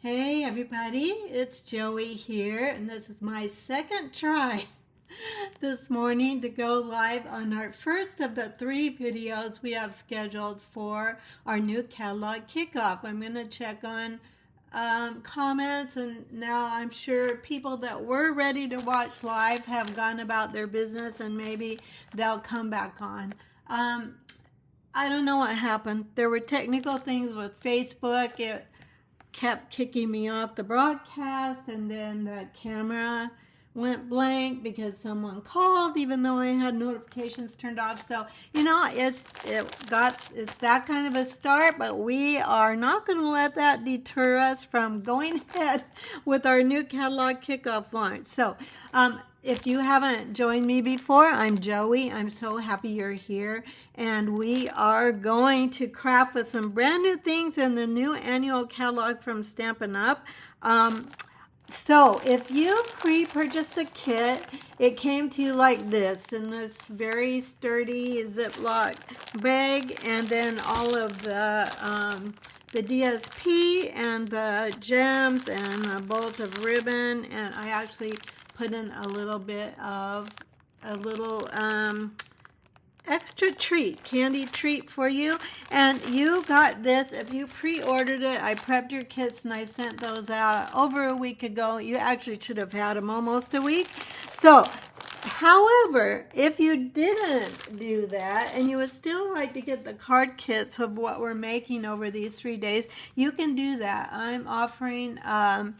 Hey everybody, it's Joey here, and this is my second try this morning to go live on our first of the 3 videos we have scheduled for our new catalog kickoff. I'm going to check on comments, and now I'm sure people that were ready to watch live have gone about their business and maybe they'll come back on. I don't know what happened. There were technical things with Facebook. It kept kicking me off the broadcast, and then the camera went blank because someone called even though I had notifications turned off. So it's that kind of a start, but we are not going to let that deter us from going ahead with our new catalog kickoff launch. So if you haven't joined me before, I'm Joey. I'm so happy you're here. And we are going to craft with some brand new things in the new annual catalog from Stampin' Up. So if you pre-purchased the kit, it came to you like this, in this very sturdy Ziploc bag, and then all of the DSP and the gems and a bolt of ribbon, and I actually put in a little bit of a little extra treat, candy treat for you. And you got this if you pre-ordered it. I prepped your kits and I sent those out over a week ago. You actually should have had them almost a week. So however, if you didn't do that and you would still like to get the card kits of what we're making over these 3 days, you can do that. I'm offering a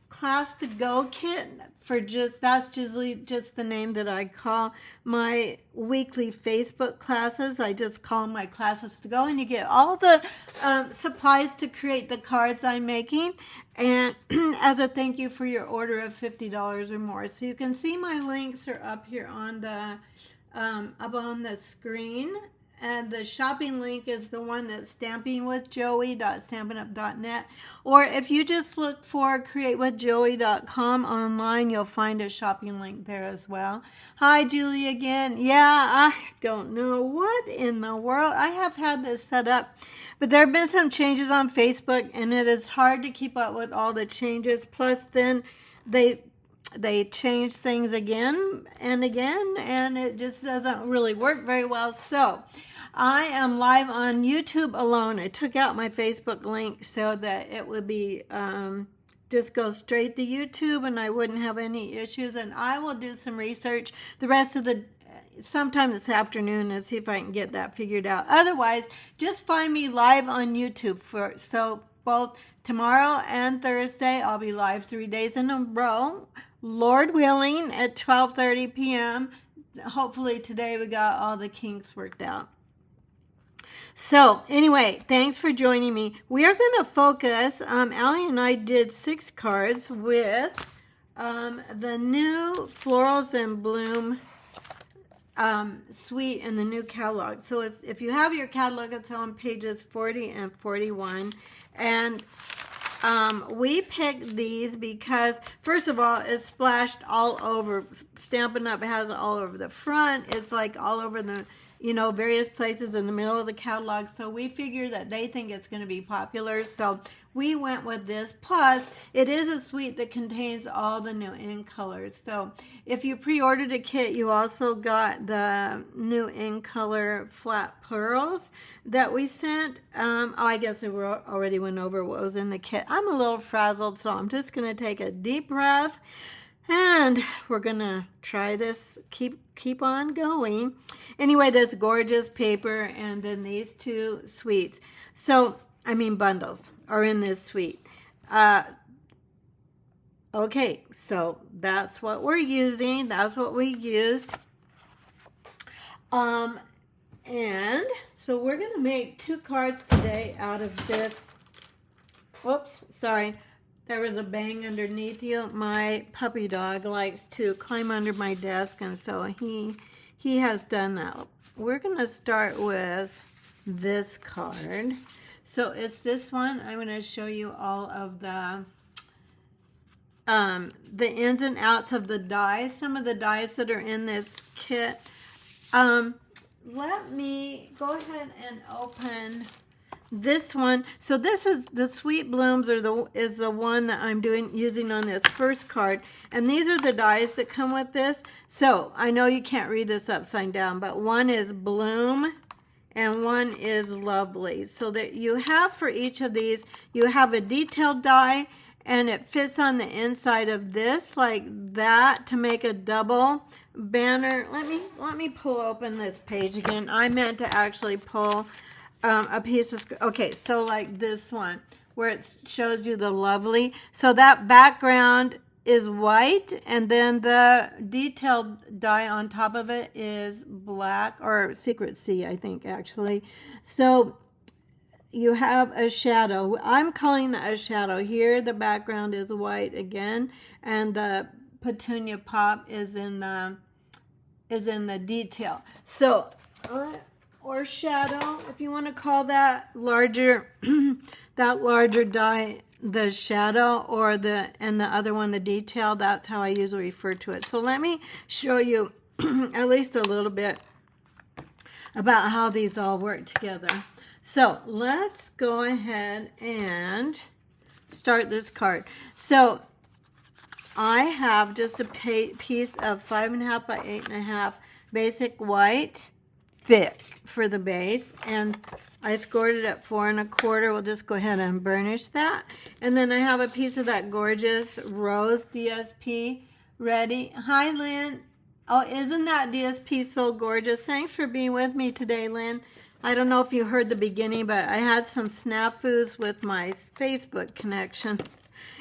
class to go kit for that's usually just the name that I call my weekly Facebook classes. I just call my classes to go, and you get all the supplies to create the cards I'm making, and as a thank you for your order of $50 or more. So you can see my links are up here on the up on the screen. And the shopping link is the one that's stampingwithjoey.stampinup.net. Or if you just look for createwithjoey.com online, you'll find a shopping link there as well. Hi, Julie again. Yeah, I don't know what in the world. I have had this set up, but there have been some changes on Facebook, and it is hard to keep up with all the changes. Plus, then they change things again and again, and it just doesn't really work very well. So I am live on YouTube alone. I took out my Facebook link so that it would be just go straight to YouTube and I wouldn't have any issues. And I will do some research the rest of the sometime this afternoon and see if I can get that figured out. Otherwise, just find me live on YouTube so both tomorrow and Thursday I'll be live 3 days in a row, Lord willing, at 12:30 p.m. Hopefully today we got all the kinks worked out. So anyway, thanks for joining me. We are going to focus, Allie and I did 6 cards with the new Florals and Bloom suite in the new catalog. So if you have your catalog, it's on pages 40 and 41. And we picked these because, first of all, it's splashed all over. Stampin' Up! Has it all over the front. It's like all over the, various places in the middle of the catalog. So we figure that they think it's going to be popular. So we went with this. Plus, it is a suite that contains all the new in colors. So if you pre-ordered a kit, you also got the new in color flat pearls that we sent. I guess I already went over what was in the kit. I'm a little frazzled, so I'm just going to take a deep breath. And we're going to try this, keep on going. Anyway, this gorgeous paper and then these 2 suites. So, bundles are in this suite. Okay, so that's what we're using. That's what we used. And so we're going to make 2 cards today out of this. Whoops, sorry. There was a bang underneath you. My puppy dog likes to climb under my desk, and so he has done that. We're going to start with this card. So it's this one. I'm going to show you all of the ins and outs of the dies, some of the dies that are in this kit. Let me go ahead and open this one, so this is the Sweet Blooms is the one that I'm using on this first card. And these are the dies that come with this. So I know you can't read this upside down, but one is Bloom and one is Lovely. So that you have for each of these, you have a detailed die and it fits on the inside of this like that to make a double banner. Let me pull open this page again. I meant to actually pull a piece of, okay, so like this one where it shows you the Lovely. So that background is white and then the detailed die on top of it is black, or Secret Sea, I think, actually. So you have a shadow. I'm calling that a shadow. Here the background is white again, and the Petunia Pop is in the detail. So or shadow, if you want to call that larger that larger die the shadow, or and the other one the detail. That's how I usually refer to it. So let me show you at least a little bit about how these all work together. So let's go ahead and start this card. So I have just a piece of 5.5 by 8.5 basic white, thick for the base, and I scored it at 4 1/4. We'll just go ahead and burnish that. And then I have a piece of that gorgeous rose DSP ready. Hi, Lynn. Oh, isn't that DSP so gorgeous? Thanks for being with me today, Lynn. I don't know if you heard the beginning, but I had some snafus with my Facebook connection,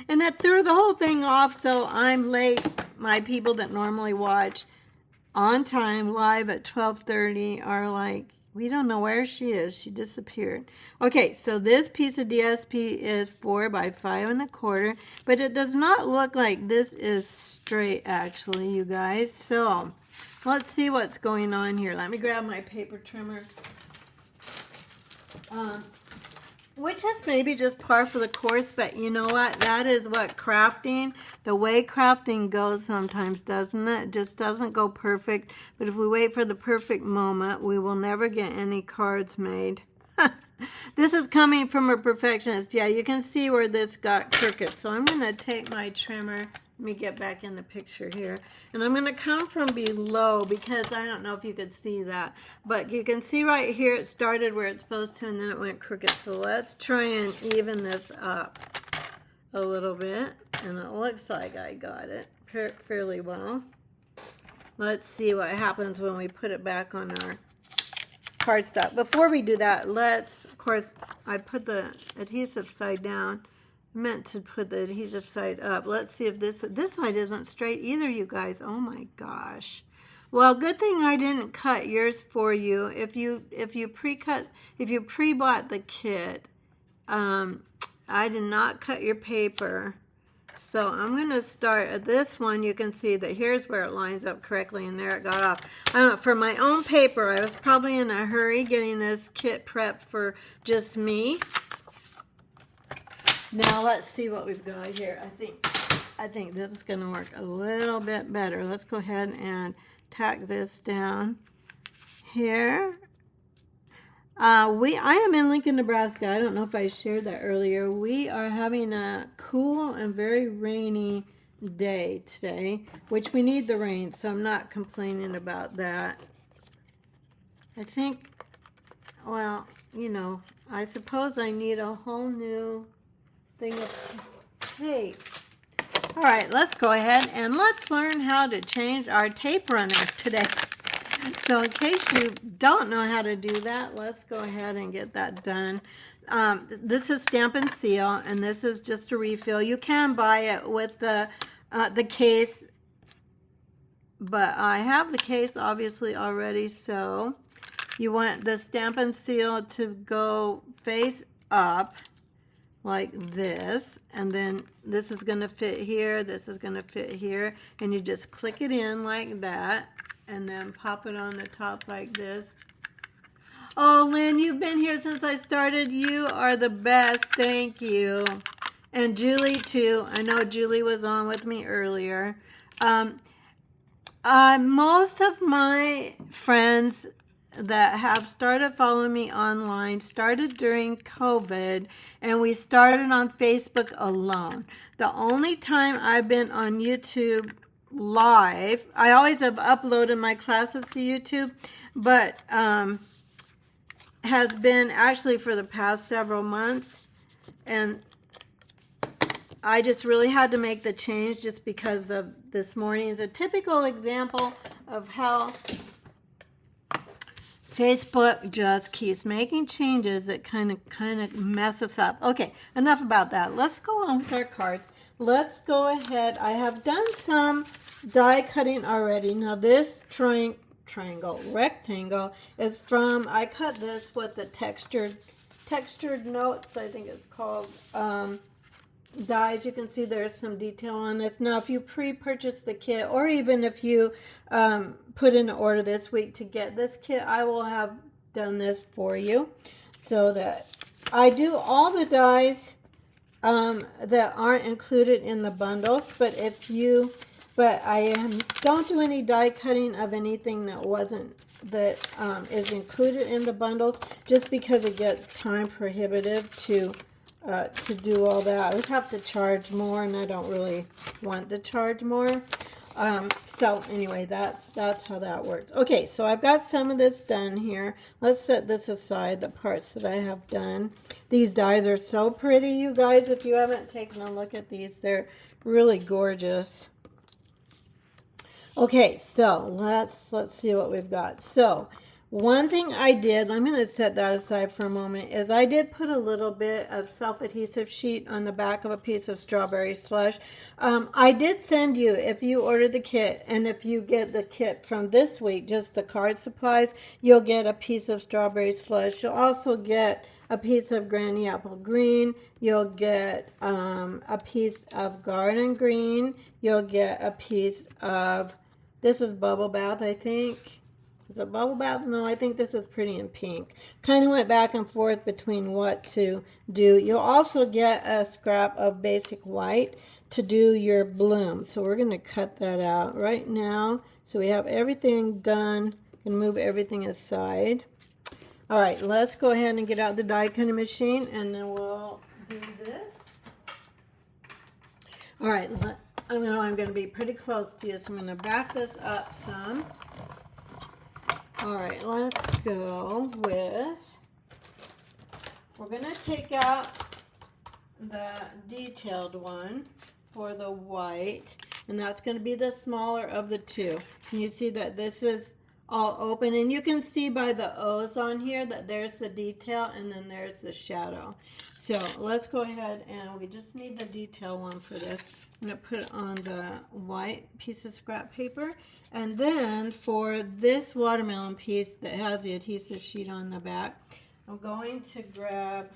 and that threw the whole thing off, so I'm late. My people that normally watch on time live at 12:30 are like, we don't know where she is. She disappeared. Okay, so this piece of DSP is 4 by 5 1/4, but it does not look like this is straight, actually, you guys. So let's see what's going on here. Let me grab my paper trimmer. Which is maybe just par for the course, but you know what? That is what crafting, the way crafting goes sometimes, doesn't it? It just doesn't go perfect. But if we wait for the perfect moment, we will never get any cards made. This is coming from a perfectionist. Yeah, you can see where this got crooked. So I'm going to take my trimmer. Let me get back in the picture here. And I'm going to come from below because I don't know if you could see that. But you can see right here it started where it's supposed to and then it went crooked. So let's try and even this up a little bit. And it looks like I got it fairly well. Let's see what happens when we put it back on our cardstock. Before we do that, of course, I put the adhesive side down. Meant to put the adhesive side up. Let's see if this side isn't straight either, you guys. Oh my gosh. Well, good thing I didn't cut yours for you. If you pre-bought the kit, I did not cut your paper. So I'm going to start at this one. You can see that here's where it lines up correctly, and there it got off. I don't know, for my own paper, I was probably in a hurry getting this kit prepped for just me. Now let's see what we've got here. I think this is going to work a little bit better. Let's go ahead and tack this down here. I am in Lincoln, Nebraska. I don't know if I shared that earlier. We are having a cool and very rainy day today, which we need the rain, so I'm not complaining about that. I think, well, you know, I suppose I need a whole new thing of tape. All right, let's go ahead and let's learn how to change our tape runner today. So in case you don't know how to do that, let's go ahead and get that done. This is Stamp and Seal, and this is just a refill. You can buy it with the case, but I have the case obviously already, so you want the Stamp and Seal to go face up like this, and then this is going to fit here, this is going to fit here, and you just click it in like that, and then pop it on the top like this. Oh, Lynn, you've been here since I started. You are the best. Thank you. And Julie, too. I know Julie was on with me earlier. Most of my friends that have started following me online started during COVID, and we started on Facebook alone. The only time I've been on YouTube live, I always have uploaded my classes to YouTube, but has been actually for the past several months, and I just really had to make the change just because of this morning is a typical example of how Facebook just keeps making changes that kind of mess us up. Okay, enough about that. Let's go on with our cards. Let's go ahead. I have done some die cutting already. Now this rectangle is from, I cut this with the textured notes, I think it's called, dies. You can see there's some detail on this. Now if you pre-purchase the kit, or even if you put in an order this week to get this kit, I will have done this for you, so that I do all the dies that aren't included in the bundles, but I don't do any die cutting of anything that is included in the bundles, just because it gets time prohibitive to do all that. I would have to charge more, and I don't really want to charge more. So anyway, that's how that works. Okay, so I've got some of this done here. Let's set this aside, the parts that I have done. These dies are so pretty, you guys. If you haven't taken a look at these, they're really gorgeous. Okay, so let's see what we've got. So one thing I did, I'm going to set that aside for a moment, is I did put a little bit of self-adhesive sheet on the back of a piece of strawberry slush. I did send you, if you order the kit, and if you get the kit from this week, just the card supplies, you'll get a piece of strawberry slush. You'll also get a piece of granny apple green. You'll get a piece of garden green. You'll get a piece of, this is bubble bath, I think. Is it bubble bath? No, I think this is pretty in pink. Kind of went back and forth between what to do. You'll also get a scrap of basic white to do your bloom. So we're going to cut that out right now. So we have everything done. And move everything aside. All right, let's go ahead and get out the die cutting machine, and then we'll do this. All right, I know I'm going to be pretty close to you, so I'm going to back this up some. All right, let's go with, we're going to take out the detailed one for the white, and that's going to be the smaller of the two. And you see that this is all open, and you can see by the O's on here that there's the detail and then there's the shadow. So let's go ahead, and we just need the detail one for this. I'm going to put it on the white piece of scrap paper. And then for this watermelon piece that has the adhesive sheet on the back, I'm going to grab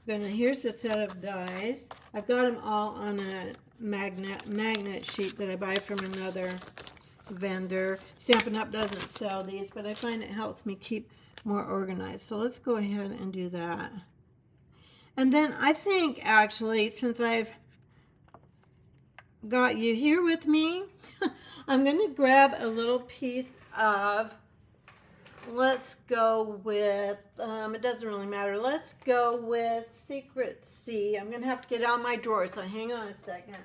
here's a set of dies. I've got them all on a magnet sheet that I buy from another vendor. Stampin' Up! Doesn't sell these, but I find it helps me keep more organized. So let's go ahead and do that. And then I think, actually, since I've got you here with me, I'm going to grab a little piece of, let's go with, it doesn't really matter. Let's go with Secret C. I'm going to have to get out my drawer, so hang on a second.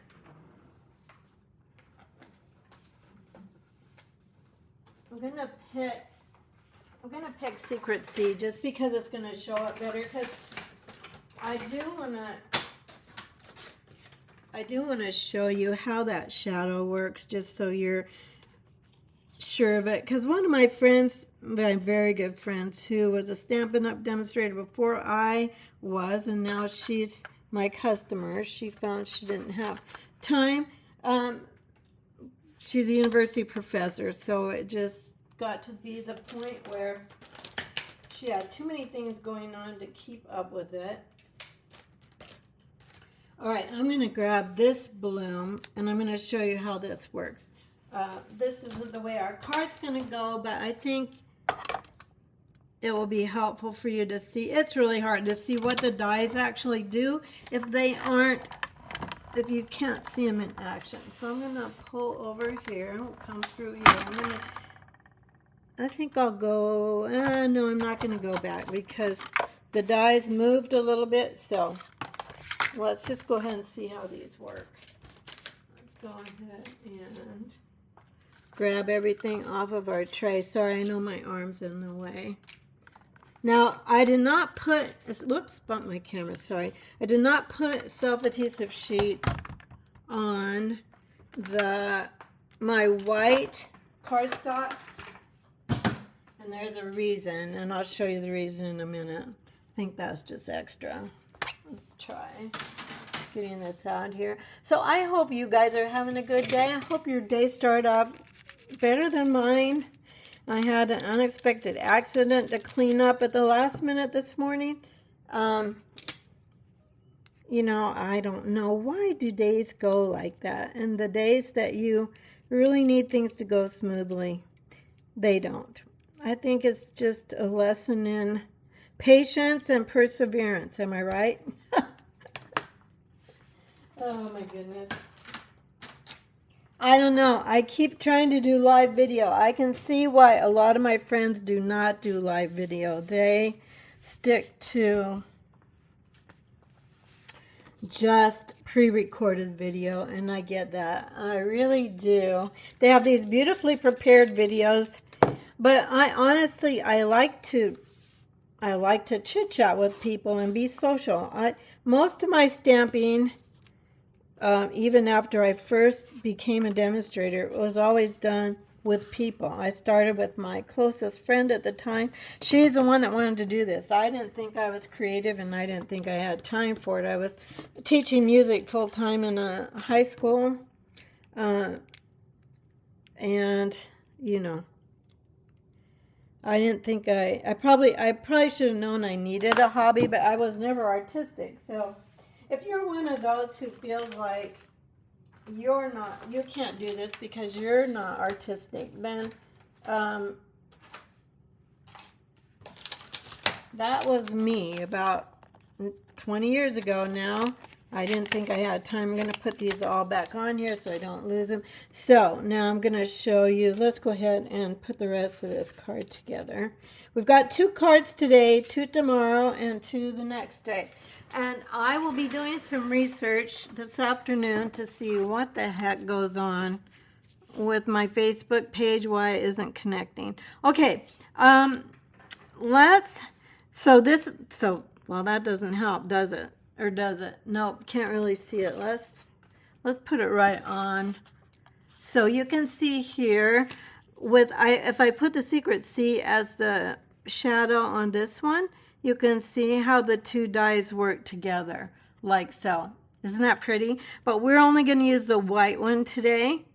I'm going to pick Secret C just because it's going to show up better, because I do want to show you how that shadow works, just so you're sure of it. Because one of my friends, my very good friends, who was a Stampin' Up! Demonstrator before I was, and now she's my customer, she found she didn't have time. She's a university professor, so it just got to be the point where she had too many things going on to keep up with it. All right, I'm going to grab this bloom, and I'm going to show you how this works. This is the way our card's going to go, but I think it will be helpful for you to see. It's really hard to see what the dies actually do if they aren't if you can't see them in action. So I'm going to pull over here. I'll come through here. I think I'll go, no, I'm not going to go back because the dies moved a little bit. So let's just go ahead and see how these work. Let's go ahead and grab everything off of our tray. Sorry, I know my arm's in the way. Now, I did not put, whoops, bumped my camera, sorry. I did not put self-adhesive sheet on my white cardstock. And there's a reason, and I'll show you the reason in a minute. I think that's just extra. Let's try getting this out here. So I hope you guys are having a good day. I hope your day started off better than mine. I had an unexpected accident to clean up at the last minute this morning. You know, I don't know, why do days go like that? And the days that you really need things to go smoothly, they don't. I think it's just a lesson in patience and perseverance. Am I right? Oh my goodness. I don't know. I keep trying to do live video. I can see why a lot of my friends do not do live video. They stick to just pre-recorded video, and I get that. I really do. They have these beautifully prepared videos, but I honestly, I like to chit-chat with people and be social. Most of my stamping, even after I first became a demonstrator, it was always done with people. I started with my closest friend at the time. She's the one that wanted to do this. I didn't think I was creative, and I didn't think I had time for it. I was teaching music full-time in a high school, and, you know, I didn't think I probably should have known I needed a hobby, but I was never artistic. So if you're one of those who feels like you can't do this because you're not artistic, then that was me about 20 years ago now. I didn't think I had time. I'm going to put these all back on here so I don't lose them. So now I'm going to show you. Let's go ahead and put the rest of this card together. We've got 2 cards today, 2 tomorrow, and 2 the next day. And I will be doing some research this afternoon to see what the heck goes on with my Facebook page, why it isn't connecting. Okay, well, that doesn't help, does it? Or does it? Nope, can't really see it. Let's put it right on. So you can see here, if I put the Secret C as the shadow on this one, you can see how the 2 dies work together, like so. Isn't that pretty? But we're only going to use the white one today.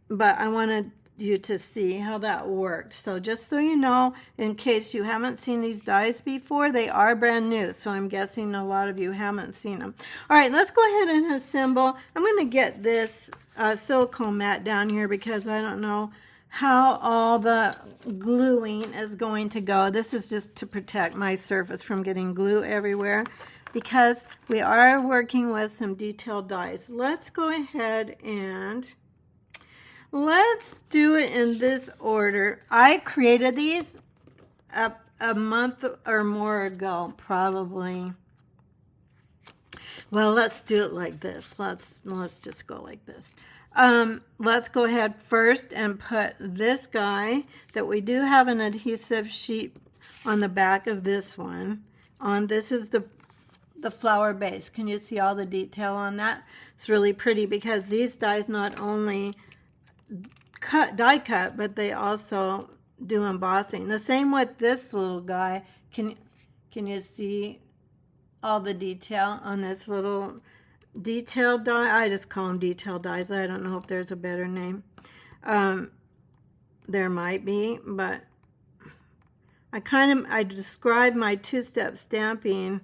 But I wanted you to see how that worked. So just so you know, in case you haven't seen these dies before, they are brand new. So I'm guessing a lot of you haven't seen them. All right, let's go ahead and assemble. I'm going to get this silicone mat down here because I don't know how all the gluing is going to go. This is just to protect my surface from getting glue everywhere because we are working with some detailed dies. Let's go ahead and let's do it in this order. I created these a month or more ago, probably. Well, let's do it like this. Let's just go like this. Let's go ahead first and put this guy that we do have an adhesive sheet on the back of this one on. This is the flower base. Can you see all the detail on that? It's really pretty because these dies not only die cut, but they also do embossing. The same with this little guy. Can you see all the detail on this little detail die? I just call them detail dies. I don't know if there's a better name. There might be, but I described my 2-step stamping.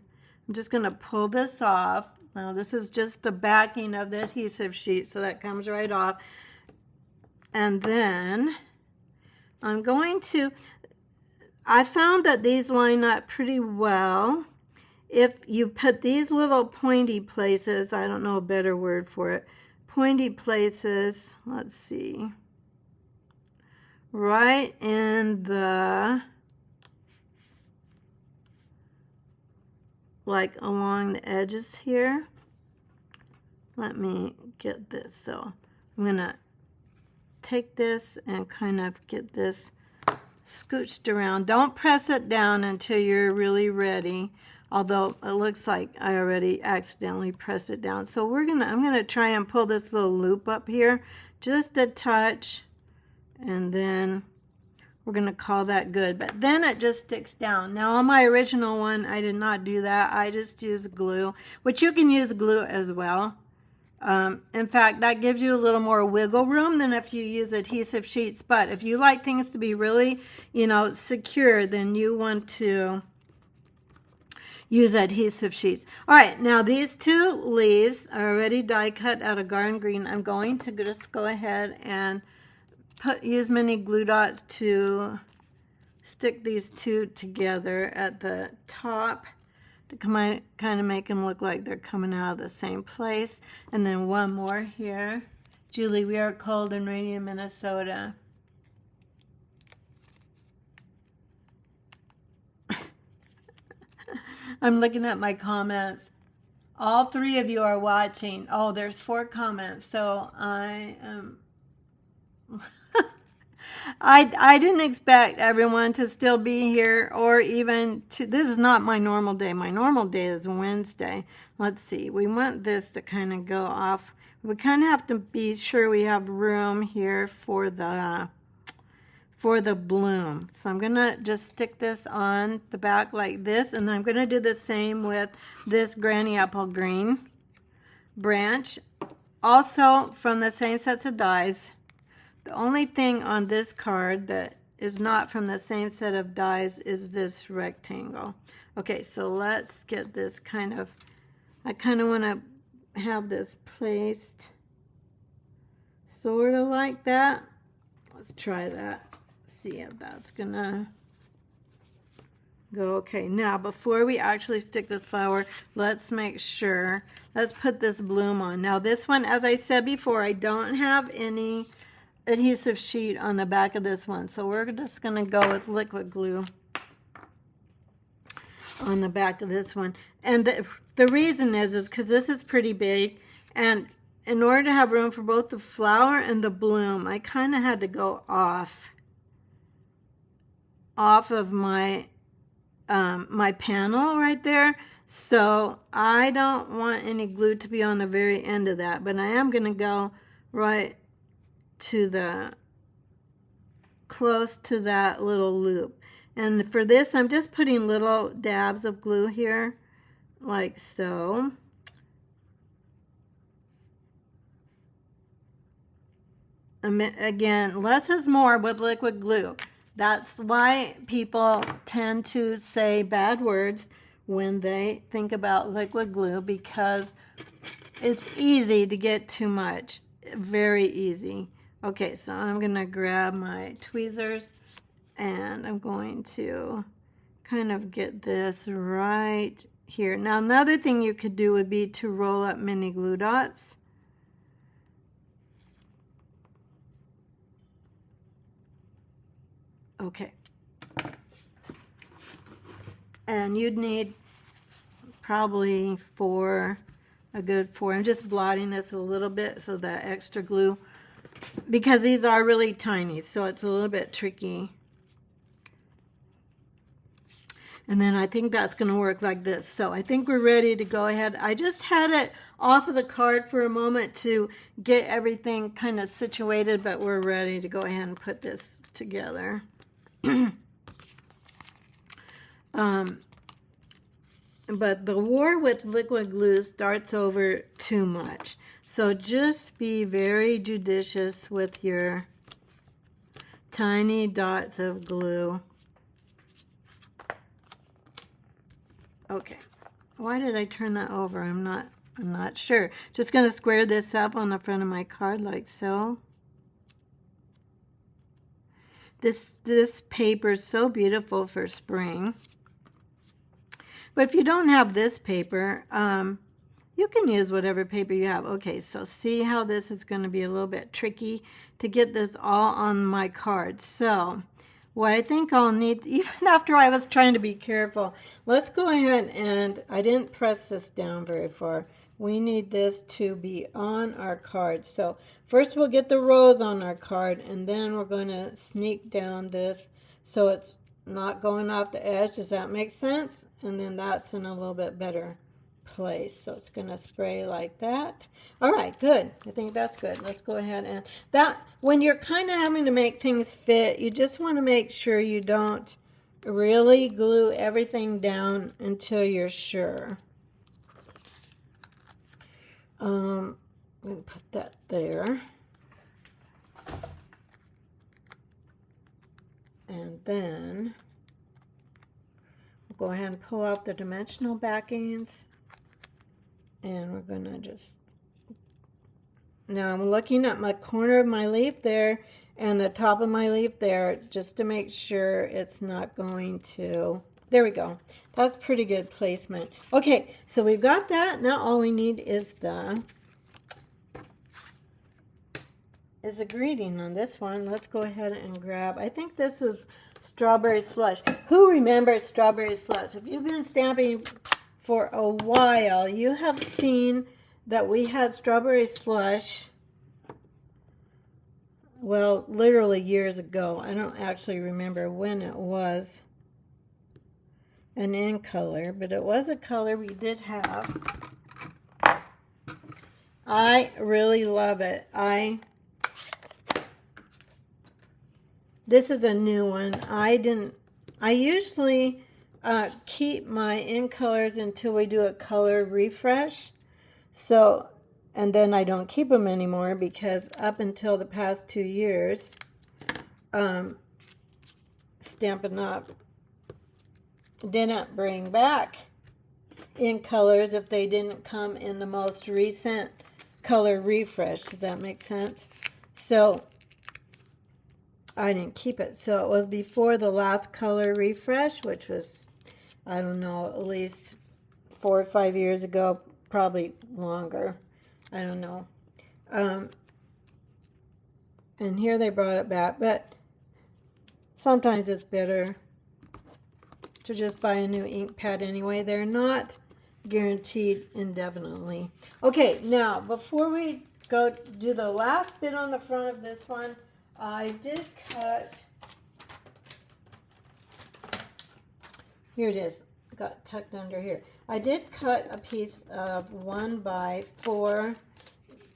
I'm just going to pull this off. Now this is just the backing of the adhesive sheet, so that comes right off. And then I'm going to, I found that these line up pretty well. if you put these little pointy places, I don't know a better word for it, pointy places, let's see, right in the, like along the edges here. Let me get this. So I'm going to take this and kind of get this scooched around. Don't press it down until you're really ready. Although it looks like I already accidentally pressed it down. So I'm gonna try and pull this little loop up here, just a touch, and then we're gonna call that good. But then it just sticks down. Now on my original one, I did not do that. I just used glue, which you can use glue as well. In fact, that gives you a little more wiggle room than if you use adhesive sheets. But if you like things to be really, secure, then you want to use adhesive sheets. All right, now these two leaves are already die cut out of garden green. I'm going to just go ahead and use mini glue dots to stick these two together at the top to kind of make them look like they're coming out of the same place. And then one more here. Julie, we are cold and rainy in Minnesota. I'm looking at my comments. All three of you are watching. Oh, there's 4 comments. So I am... I didn't expect everyone to still be here, or even to, this is not my normal day. My normal day is Wednesday. Let's see, we want this to kind of go off. We kind of have to be sure we have room here for the bloom. So I'm gonna just stick this on the back like this, and I'm gonna do the same with this granny apple green branch, also from the same sets of dies. The only thing on this card that is not from the same set of dies is this rectangle. Okay, so let's get this I kind of want to have this placed sort of like that. Let's try that. See if that's gonna go okay. Now, before we actually stick this flower, let's make sure, let's put this bloom on. Now, this one, as I said before, I don't have any adhesive sheet on the back of this one, so we're just going to go with liquid glue on the back of this one. And the reason is because this is pretty big, and in order to have room for both the flower and the bloom, I kind of had to go off of my my panel right there. So I don't want any glue to be on the very end of that, but I am going to go right to the close to that little loop. And for this, I'm just putting little dabs of glue here, like so. Again, less is more with liquid glue. That's why people tend to say bad words when they think about liquid glue, because it's easy to get too much. Very easy. Okay, so I'm going to grab my tweezers and I'm going to kind of get this right here. Now, another thing you could do would be to roll up mini glue dots. Okay. And you'd need probably a good 4. I'm just blotting this a little bit so that extra glue, because these are really tiny, so it's a little bit tricky. And then I think that's going to work like this. So I think we're ready to go ahead. I just had it off of the card for a moment to get everything kind of situated, but we're ready to go ahead and put this together. But the war with liquid glue starts over too much. So just be very judicious with your tiny dots of glue. Okay. Why did I turn that over? I'm not sure. Just going to square this up on the front of my card like so. This paper is so beautiful for spring. But if you don't have this paper, you can use whatever paper you have. Okay, so see how this is going to be a little bit tricky to get this all on my card. So what I think I'll need, even after I was trying to be careful, let's go ahead and, I didn't press this down very far. We need this to be on our card. So first we'll get the rose on our card, and then we're going to sneak down this so it's not going off the edge. Does that make sense? And then that's in a little bit better place. So it's going to spray like that. All right, good. I think that's good. Let's go ahead and that, when you're kind of having to make things fit, you just want to make sure you don't really glue everything down until you're sure. I'm going to put that there. And then we'll go ahead and pull out the dimensional backings. And we're going to just, now I'm looking at my corner of my leaf there and the top of my leaf there just to make sure it's not going to, there we go. That's pretty good placement. Okay, so we've got that. Now all we need is the greeting on this one. Let's go ahead and grab, I think this is Strawberry Slush. Who remembers Strawberry Slush? If you've been stamping for a while, you have seen that we had Strawberry Slush, well, literally years ago. I don't actually remember when it was an in color, but it was a color we did have. I really love it. This is a new one. I usually keep my in colors until we do a color refresh. So, and then I don't keep them anymore because up until the past 2 years, Stampin' Up! Didn't bring back in colors if they didn't come in the most recent color refresh. Does that make sense? So I didn't keep it. So it was before the last color refresh, which was, I don't know, at least 4 or 5 years ago, probably longer. I don't know. And here they brought it back, but sometimes it's better to just buy a new ink pad anyway. They're not guaranteed indefinitely. Okay, now before we go do the last bit on the front of this one, I did cut, here it is, got tucked under here. I did cut a piece of 1x4,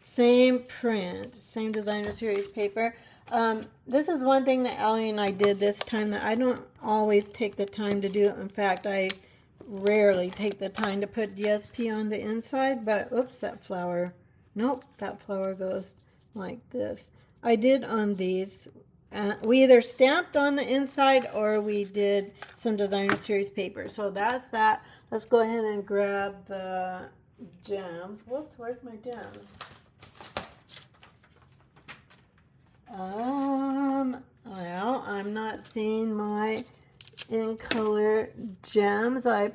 same print, same designer series paper. This is one thing that Allie and I did this time that I don't always take the time to do. In fact, I rarely take the time to put DSP on the inside, but oops, that flower, nope, that flower goes like this. I did on these. We either stamped on the inside or we did some designer series paper. So that's that. Let's go ahead and grab the gems. Whoops, where's my gems? Well, I'm not seeing my in color gems. I've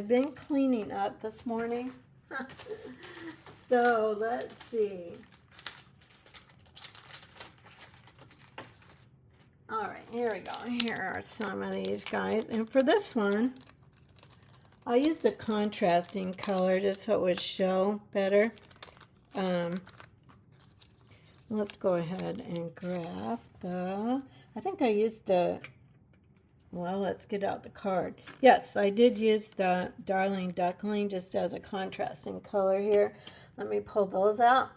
been cleaning up this morning. So let's see. All right, here we go. Here are some of these guys. And for this one, I used the contrasting color just so it would show better. Let's go ahead and grab the, I think I used the, well, let's get out the card. Yes, I did use the Darling Duckling just as a contrasting color here. Let me pull those out.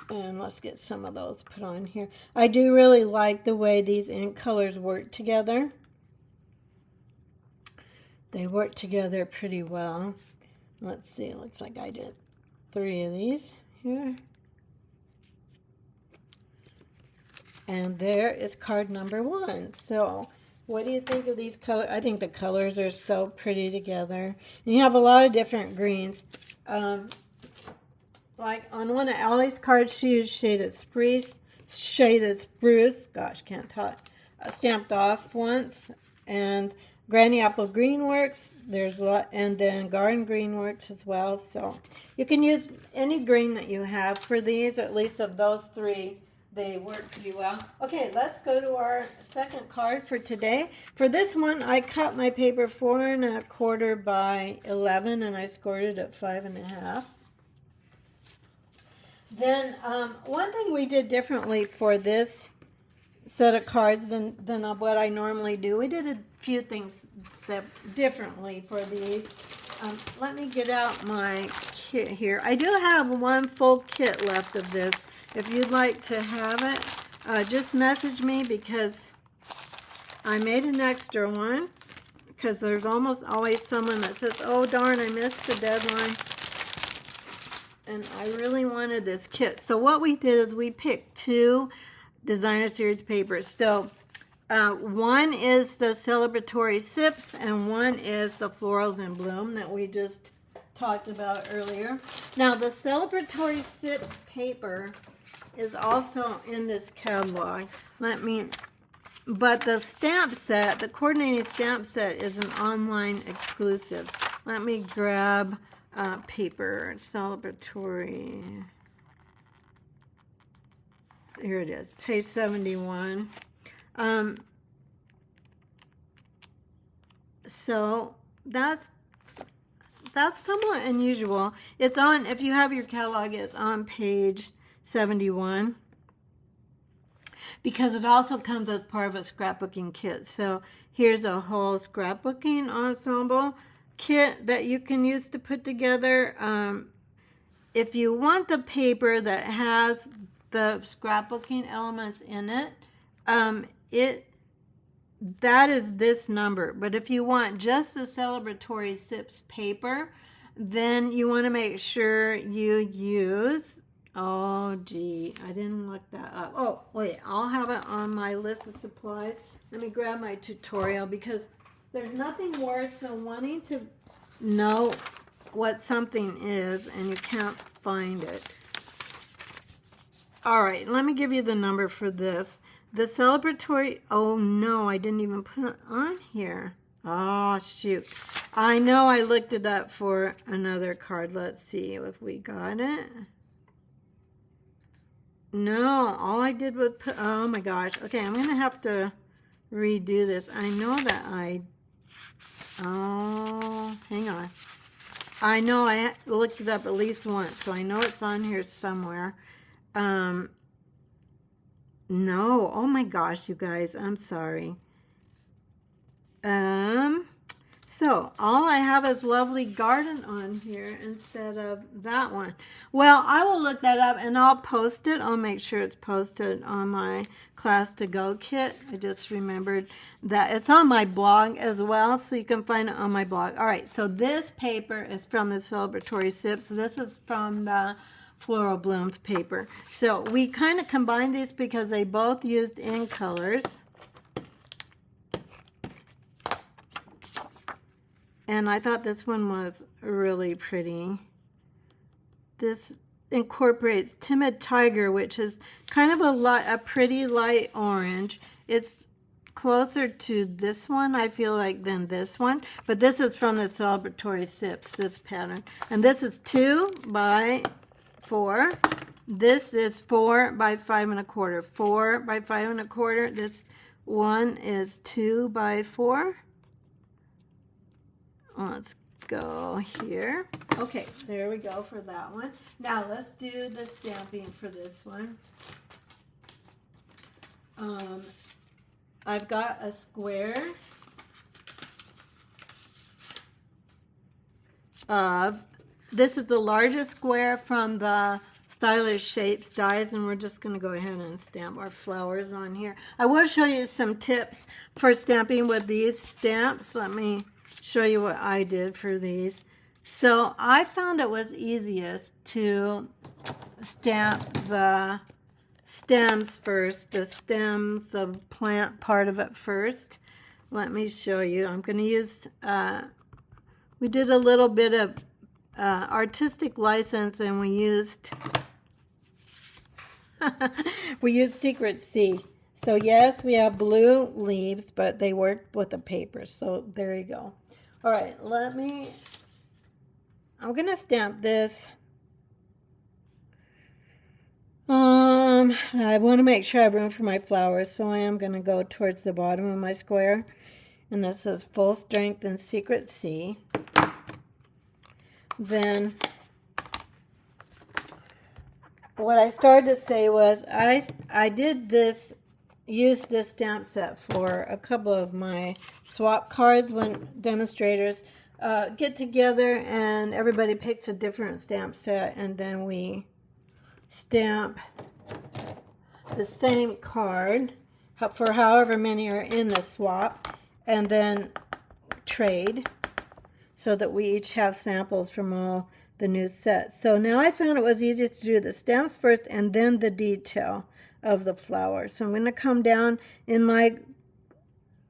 And let's get some of those put on here. I do really like the way these ink colors work together. They work together pretty well. Let's see, it looks like I did 3 of these here. And there is card number 1. So what do you think of these colors? I think the colors are so pretty together. And you have a lot of different greens. Like on one of Allie's cards, she used shaded spruce, gosh, can't talk, stamped off once. And Granny Apple Green works. There's a lot, and then Garden Green works as well. So you can use any green that you have for these, or at least of those three. They work pretty well. Okay, let's go to our second card for today. For this one, I cut my paper 4 1/4 by 11, and I scored it at 5 1/2. Then one thing we did differently for this set of cards than what I normally do. We did a few things differently for these. Let me get out my kit here. I do have one full kit left of this. If you'd like to have it, just message me because I made an extra one, because there's almost always someone that says, oh darn, I missed the deadline. And I really wanted this kit. So what we did is we picked 2 designer series papers. So one is the celebratory sips and one is the florals in bloom that we just talked about earlier. Now the celebratory sip paper is also in this catalog. But the stamp set, the coordinating stamp set, is an online exclusive. Let me grab paper, celebratory. Here it is, page 71. So that's somewhat unusual. It's on, if you have your catalog, it's on page 71, because it also comes as part of a scrapbooking kit. So here's a whole scrapbooking ensemble kit that you can use to put together. If you want the paper that has the scrapbooking elements in it, that is this number. But if you want just the celebratory sips paper, then you want to make sure you use, oh gee, I didn't look that up. Oh wait, I'll have it on my list of supplies. Let me grab my tutorial, because there's nothing worse than wanting to know what something is and you can't find it. All right, let me give you the number for this. The celebratory, oh no, I didn't even put it on here. Oh shoot. I know I looked it up for another card. Let's see if we got it. No, all I did was put, oh my gosh. Okay, I'm going to have to redo this. I know that oh, hang on. I know I looked it up at least once, so I know it's on here somewhere. No, oh my gosh, you guys, I'm sorry. So all I have is Lovely Garden on here instead of that one. Well, I will look that up and I'll post it. I'll make sure it's posted on my Class to Go kit. I just remembered that it's on my blog as well, so you can find it on my blog. All right, so this paper is from the Celebratory Sips. This is from the Floral Blooms paper. So we kind of combined these because they both used in colors. And I thought this one was really pretty. This incorporates Timid Tiger, which is kind of a pretty light orange. It's closer to this one, I feel like, than this one. But this is from the Celebratory Sips, this pattern. And this is 2 by 4. This is 4 by 5 1/4. 4 by 5 1/4. This one is 2 by 4. Let's go here. Okay, there we go for that one. Now let's do the stamping for this one. I've got a square of, this is the largest square from the Stylish Shapes dies, and we're just going to go ahead and stamp our flowers on here. I will show you some tips for stamping with these stamps. Let me show you what I did for these. So I found it was easiest to stamp the stems first, the plant part of it first. Let me show you. I'm going to use, we did a little bit of artistic license, and we used we used Secret C. So yes, we have blue leaves, but they work with the paper. So there you go. All right, I'm going to stamp this. I want to make sure I have room for my flowers, so I am going to go towards the bottom of my square. And this says Full Strength and Secret C. Then what I started to say was I did this, used this stamp set for a couple of my swap cards when demonstrators get together and everybody picks a different stamp set, and then we stamp the same card for however many are in the swap, and then trade so that we each have samples from all the new sets. So now I found it was easiest to do the stamps first and then the detail of the flower. So I'm going to come down in my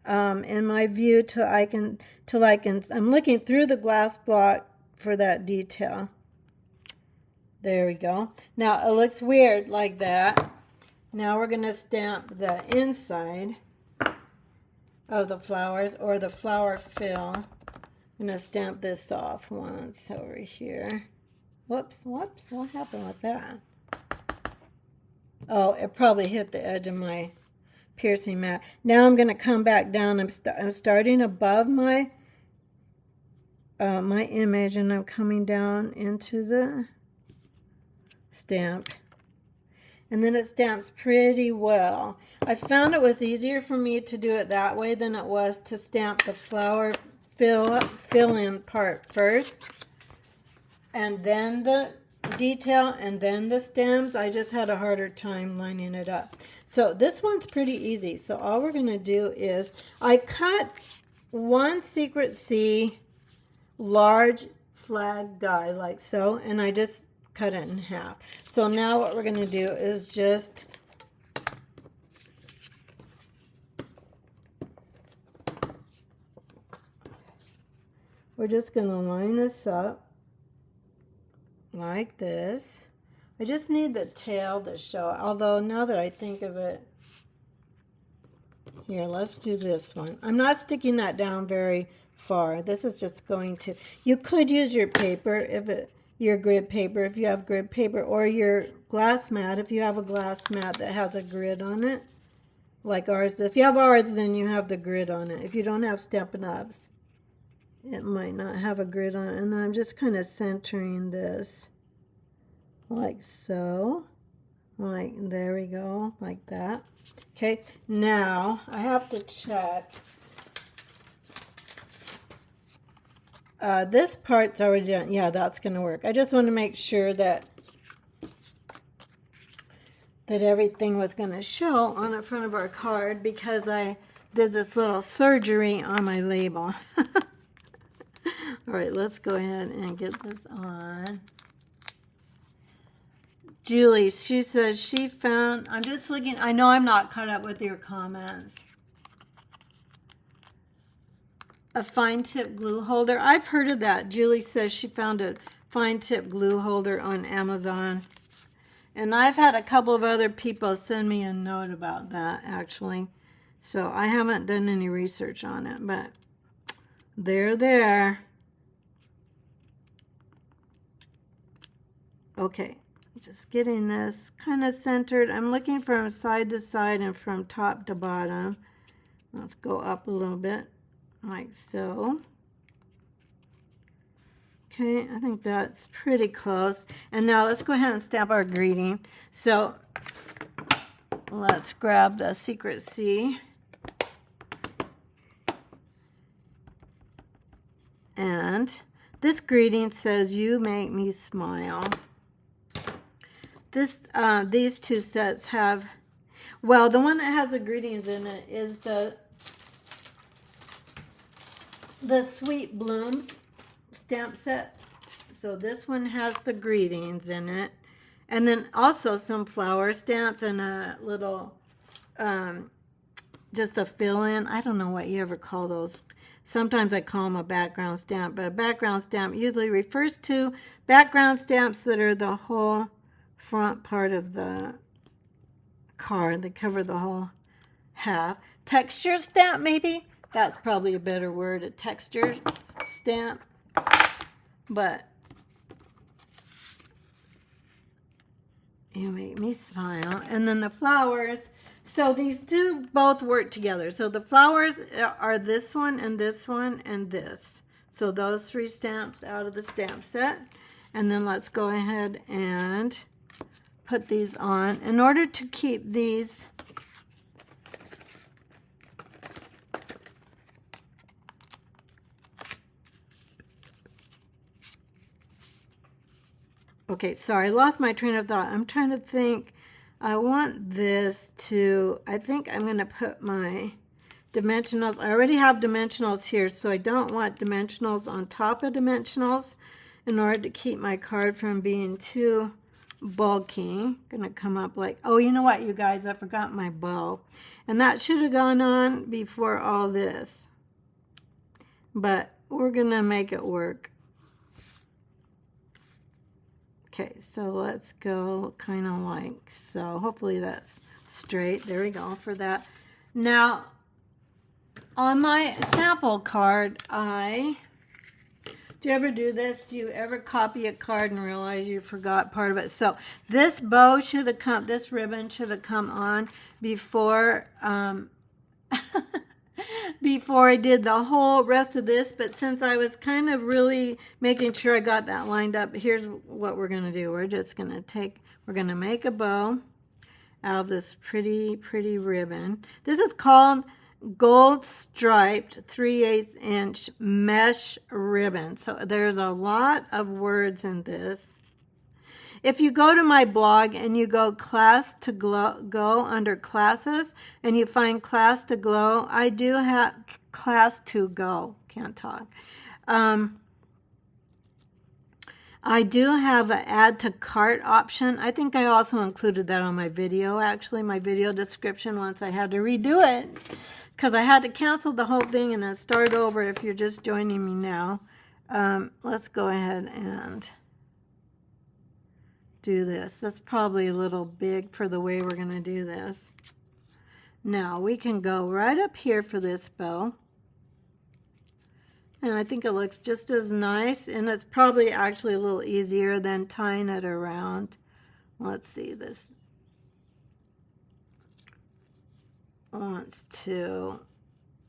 view till I can I'm looking through the glass block for that detail. There we go. Now it looks weird like that. Now we're going to stamp the inside of the flowers, or the flower fill. I'm going to stamp this off once over here. Whoops, what happened with that? Oh, it probably hit the edge of my piercing mat. Now I'm going to come back down. I'm starting above my my image, and I'm coming down into the stamp. And then it stamps pretty well. I found it was easier for me to do it that way than it was to stamp the flower fill in part first, and then the detail, and then the stems. I just had a harder time lining it up. So this one's pretty easy. So all we're going to do is I cut one Secret C large flag die like so, and I just cut it in half. So now what we're going to do is we're just going to line this up like this. I just need the tail to show, although now that I think of it, here, let's do this one. I'm not sticking that down very far. This is just going to, you could use your paper, your grid paper if you have grid paper, or your glass mat if you have a glass mat that has a grid on it, like ours. If you have ours, then you have the grid on it. If you don't have Stampin' Ups, it might not have a grid on it. And then I'm just kind of centering this like so, like there we go, like that. Okay, now I have to check. This part's already done. Yeah, that's going to work. I just want to make sure that everything was going to show on the front of our card, because I did this little surgery on my label. All right, let's go ahead and get this on. Julie, she says she found, I'm just looking, I know I'm not caught up with your comments. A fine tip glue holder. I've heard of that. Julie says she found a fine tip glue holder on Amazon. And I've had a couple of other people send me a note about that, actually. So I haven't done any research on it, but they're there. Okay, just getting this kind of centered. I'm looking from side to side and from top to bottom. Let's go up a little bit, like so. Okay, I think that's pretty close. And now let's go ahead and stamp our greeting. So let's grab the Secret C. And this greeting says, "You make me smile." These two sets have, well, the one that has the greetings in it is the Sweet Blooms stamp set. So this one has the greetings in it, and then also some flower stamps and a little just a fill-in. I don't know what you ever call those. Sometimes I call them a background stamp, but a background stamp usually refers to background stamps that are the whole front part of the card. They cover the whole have. Texture stamp, maybe? That's probably a better word, a texture stamp. But you make me smile. And then the flowers. So these do both work together. So the flowers are this one and this one and this. So those 3 stamps out of the stamp set. And then let's go ahead and put these on. In order to keep these okay, sorry, I lost my train of thought. I'm trying to think. I want this to, I think I'm going to put my dimensionals. I already have dimensionals here, so I don't want dimensionals on top of dimensionals in order to keep my card from being too bulky. Going to come up like, oh, you know what, you guys, I forgot my bow. And that should have gone on before all this. But we're going to make it work. Okay, so let's go kind of like so. Hopefully that's straight. There we go for that. Now, on my sample card, do you ever do this? Do you ever copy a card and realize you forgot part of it? So this bow should have come, this ribbon should have come on before, before I did the whole rest of this. But since I was kind of really making sure I got that lined up, here's what we're going to do. We're just going to we're going to make a bow out of this pretty, pretty ribbon. This is called gold striped 3/8 inch mesh ribbon. So there's a lot of words in this. If you go to my blog and you go class to go under classes and you find class to glow, I do have class to go. Can't talk. I do have an add to cart option. I think I also included that on my video, actually, my video description once I had to redo it because I had to cancel the whole thing and then start over if you're just joining me now. Let's go ahead and do this. That's probably a little big for the way we're going to do this. Now we can go right up here for this bow. And I think it looks just as nice, and it's probably actually a little easier than tying it around. Let's see, this wants to,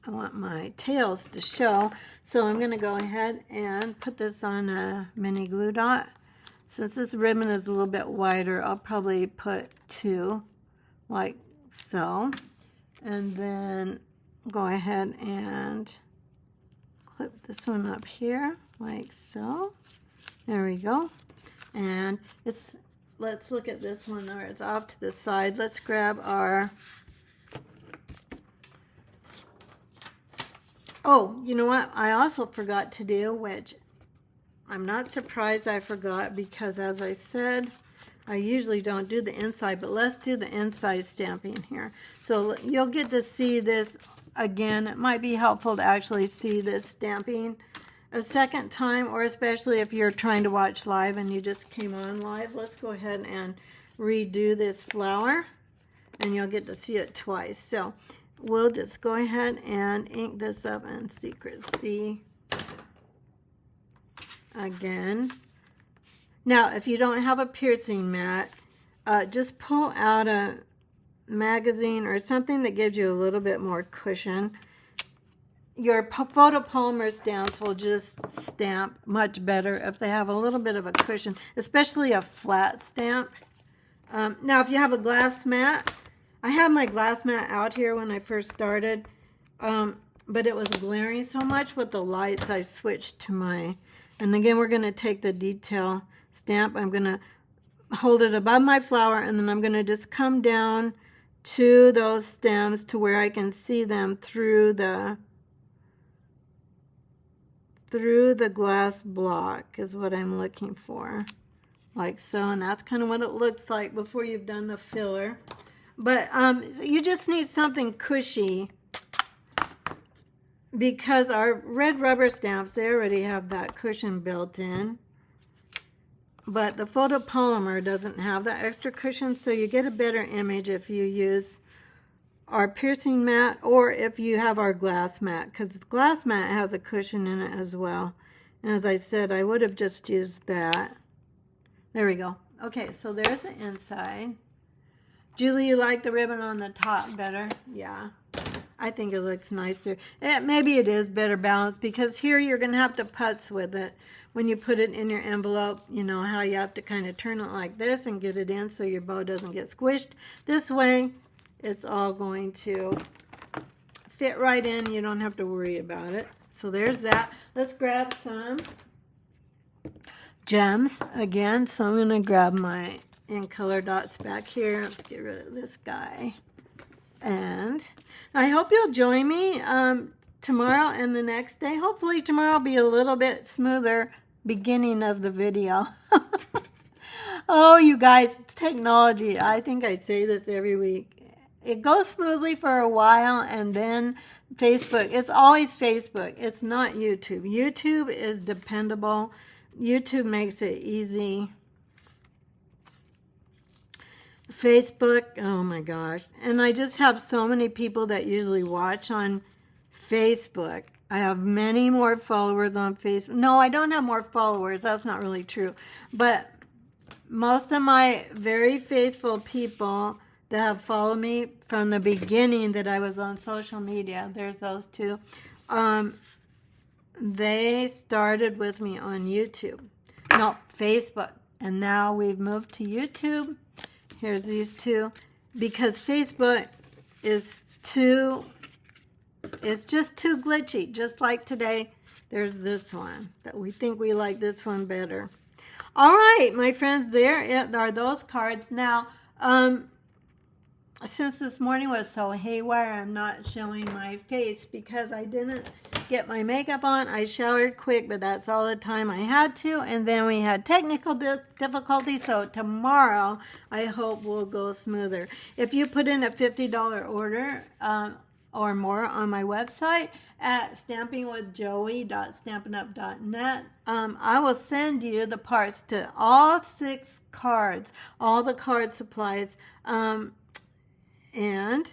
I want my tails to show. So I'm going to go ahead and put this on a mini glue dot. Since this ribbon is a little bit wider, I'll probably put 2 like so. And then go ahead and clip this one up here like so. There we go. And let's look at this one where it's off to the side. Let's grab our, oh, you know what I also forgot to do, which I'm not surprised I forgot because, as I said, I usually don't do the inside, but let's do the inside stamping here. So you'll get to see this again. It might be helpful to actually see this stamping a second time, or especially if you're trying to watch live and you just came on live. Let's go ahead and redo this flower, and you'll get to see it twice. So we'll just go ahead and ink this up in Secret C again. Now, if you don't have a piercing mat, just pull out a magazine or something that gives you a little bit more cushion. Your photopolymer stamps will just stamp much better if they have a little bit of a cushion, especially a flat stamp. Now, if you have a glass mat, I had my glass mat out here when I first started, but it was glaring so much with the lights, I switched to my, and again, we're going to take the detail stamp. I'm going to hold it above my flower, and then I'm going to just come down to those stems to where I can see them through the glass block is what I'm looking for, like so. And that's kind of what it looks like before you've done the filler. But you just need something cushy, because our red rubber stamps, they already have that cushion built in. But the photopolymer doesn't have that extra cushion, so you get a better image if you use our piercing mat, or if you have our glass mat, because the glass mat has a cushion in it as well. And as I said, I would have just used that. There we go. Okay, so there's the inside. Julie, you like the ribbon on the top better? Yeah, I think it looks nicer. Maybe it is better balanced, because here you're going to have to putz with it. When you put it in your envelope, you know how you have to kind of turn it like this and get it in so your bow doesn't get squished. This way, it's all going to fit right in. You don't have to worry about it. So there's that. Let's grab some gems again. So I'm going to grab my in color dots back here. Let's get rid of this guy. And I hope you'll join me tomorrow and the next day. Hopefully tomorrow will be a little bit smoother beginning of the video. Oh, you guys, technology. I think I say this every week. It goes smoothly for a while, and then Facebook. It's always Facebook. It's not YouTube. YouTube is dependable. YouTube makes it easy. Facebook, oh my gosh. And I just have so many people that usually watch on Facebook. I have many more followers on Facebook. No, I don't have more followers. That's not really true. But most of my very faithful people that have followed me from the beginning that I was on social media, there's those two, they started with me on YouTube. No, Facebook. And now we've moved to YouTube. Here's these two. Because Facebook is it's just too glitchy. Just like today, there's this one that we think we like this one better. All right, my friends, there are those cards. Now, since this morning was so haywire, I'm not showing my face because I didn't get my makeup on. I showered quick, but that's all the time I had to. And then we had technical difficulties, so tomorrow I hope will go smoother. If you put in a $50 order or more on my website at stampingwithjoey.stampinup.net, I will send you the parts to all 6 cards, all the card supplies, and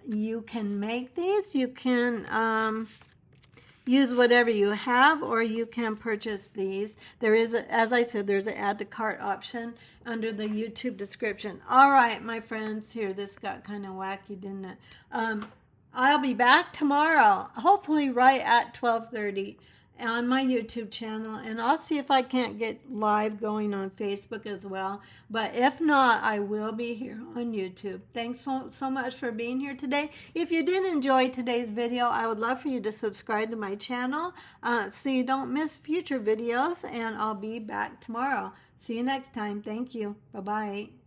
you can make these. You can use whatever you have, or you can purchase these. There is, as I said, there's an add to cart option under the YouTube description. All right, my friends, here, this got kind of wacky, didn't it? I'll be back tomorrow, hopefully right at 12:30 on my YouTube channel, and I'll see if I can't get live going on Facebook as well. But if not, I will be here on YouTube. Thanks so much for being here today. If you did enjoy today's video, I would love for you to subscribe to my channel so you don't miss future videos, and I'll be back tomorrow. See you next time. Thank you. Bye-bye.